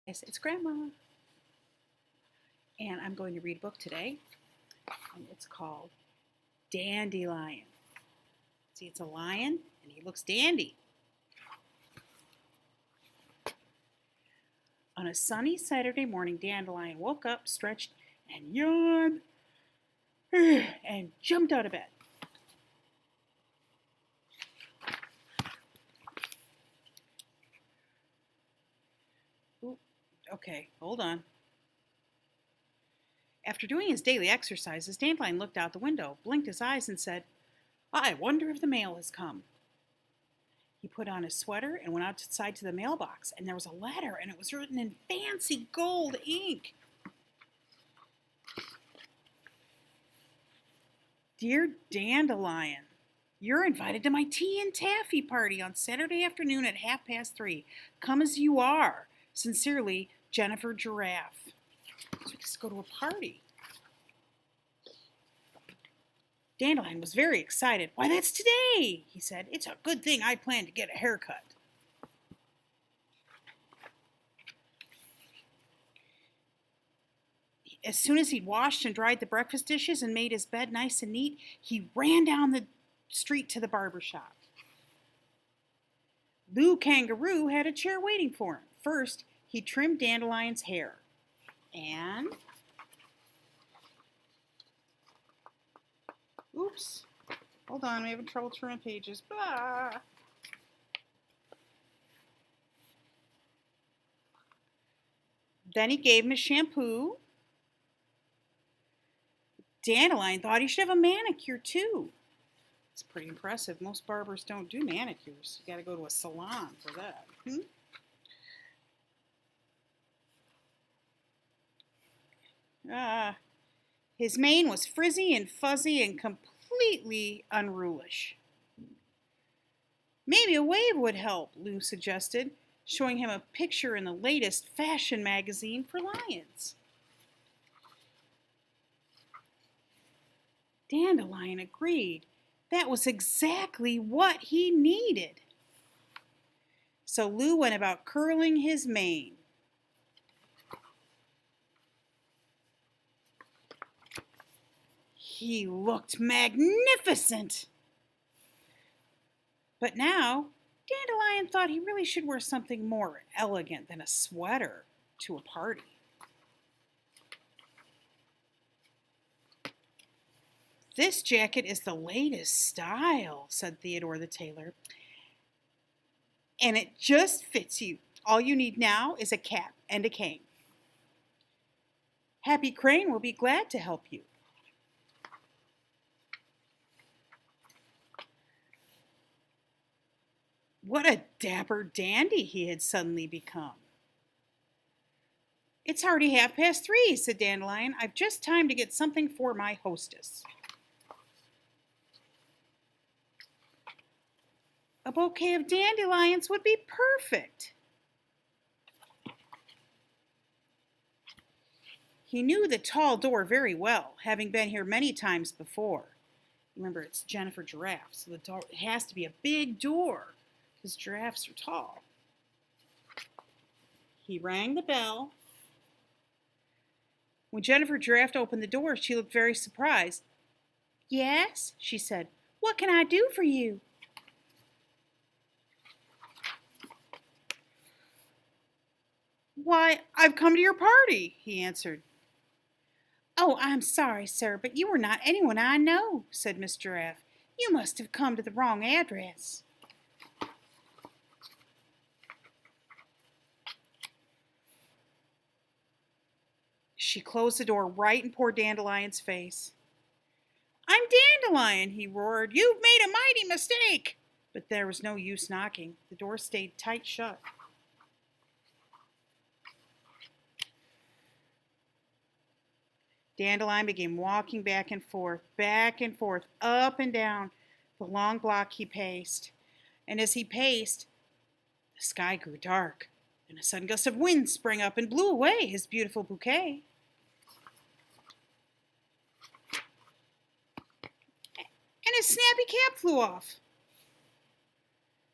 Yes, it's Grandma, and I'm going to read a book today, and it's called Dandelion. See, it's a lion, and he looks dandy. On a sunny Saturday morning, Dandelion woke up, stretched, and yawned, and jumped out of bed. Ooh, okay, hold on. After doing his daily exercises, Dandelion looked out the window, blinked his eyes, and said, "I wonder if the mail has come." He put on his sweater and went outside to the mailbox, and there was a letter, and it was written in fancy gold ink. Dear Dandelion, you're invited to my tea and taffy party on Saturday afternoon at 3:30. Come as you are. Sincerely, Jennifer Giraffe. So we just go to a party. Dandelion was very excited. "Why, that's today," he said. "It's a good thing I planned to get a haircut." As soon as he'd washed and dried the breakfast dishes and made his bed nice and neat, he ran down the street to the barber shop. Lou Kangaroo had a chair waiting for him. First, he trimmed Dandelion's hair. And, oops, hold on, I'm having trouble turning pages. Blah. Then he gave him a shampoo. Dandelion thought he should have a manicure too. It's pretty impressive. Most barbers don't do manicures. You got to go to a salon for that. His mane was frizzy and fuzzy and completely unrulish. "Maybe a wave would help," Lou suggested, showing him a picture in the latest fashion magazine for lions. Dandelion agreed. That was exactly what he needed. So Lou went about curling his mane. He looked magnificent. But now, Dandelion thought he really should wear something more elegant than a sweater to a party. "This jacket is the latest style," said Theodore the tailor, "and it just fits you. All you need now is a cap and a cane. Happy Crane will be glad to help you." What a dapper dandy he had suddenly become. "It's already 3:30, said Dandelion. "I've just time to get something for my hostess." "A bouquet of dandelions would be perfect." He knew the tall door very well, having been here many times before. Remember, it's Jennifer Giraffe, so the door, it has to be a big door because giraffes are tall. He rang the bell. When Jennifer Giraffe opened the door, she looked very surprised. "Yes," she said. "What can I do for you?" "Why, I've come to your party," he answered. "Oh, I'm sorry, sir, but you are not anyone I know," said Miss Giraffe. "You must have come to the wrong address." She closed the door right in poor Dandelion's face. "I'm Dandelion," he roared. "You've made a mighty mistake." But there was no use knocking. The door stayed tight shut. Dandelion began walking back and forth, up and down the long block he paced. And as he paced, the sky grew dark, and a sudden gust of wind sprang up and blew away his beautiful bouquet. And his snappy cap flew off.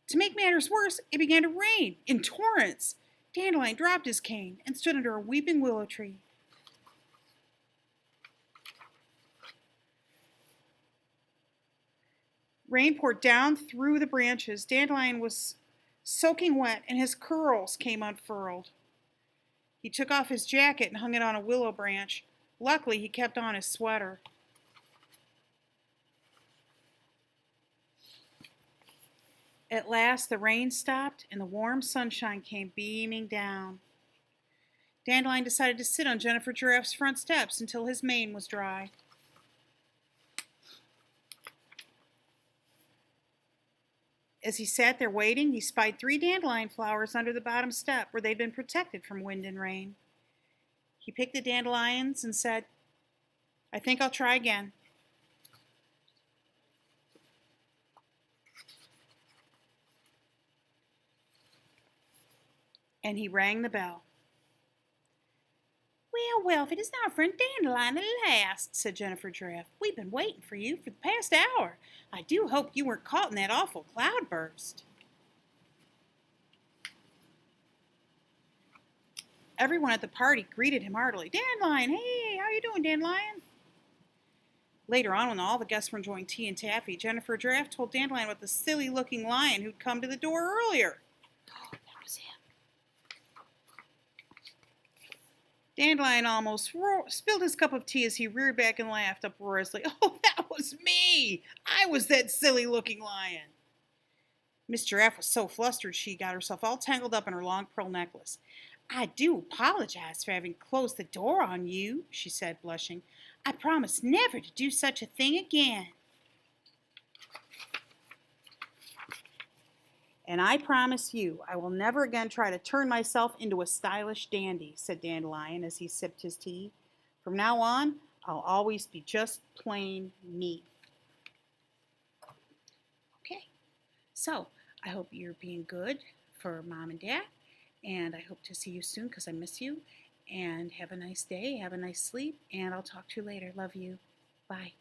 To make matters worse, it began to rain in torrents, Dandelion dropped his cane and stood under a weeping willow tree. Rain poured down through the branches. Dandelion was soaking wet, and his curls came unfurled. He took off his jacket and hung it on a willow branch. Luckily, he kept on his sweater. At last, the rain stopped, and the warm sunshine came beaming down. Dandelion decided to sit on Jennifer Giraffe's front steps until his mane was dry. As he sat there waiting, he spied 3 dandelion flowers under the bottom step where they'd been protected from wind and rain. He picked the dandelions and said, "I think I'll try again." And he rang the bell. Well, if it is not friend Dandelion at last," said Jennifer Giraffe. "We've been waiting for you for the past hour. I do hope you weren't caught in that awful cloudburst." Everyone at the party greeted him heartily. "Dandelion, hey, how you doing, Dandelion?" Later on, when all the guests were enjoying tea and taffy, Jennifer Giraffe told Dandelion about the silly-looking lion who'd come to the door earlier. Oh, that was him. Dandelion almost spilled his cup of tea as he reared back and laughed uproariously. "Oh, that was me! I was that silly-looking lion!" Miss Giraffe was so flustered she got herself all tangled up in her long pearl necklace. "I do apologize for having closed the door on you," she said, blushing. "I promise never to do such a thing again." "And I promise you I will never again try to turn myself into a stylish dandy," said Dandelion as he sipped his tea. "From now on, I'll always be just plain me." Okay, so I hope you're being good for Mom and Dad, and I hope to see you soon because I miss you. And have a nice day, have a nice sleep, and I'll talk to you later. Love you. Bye.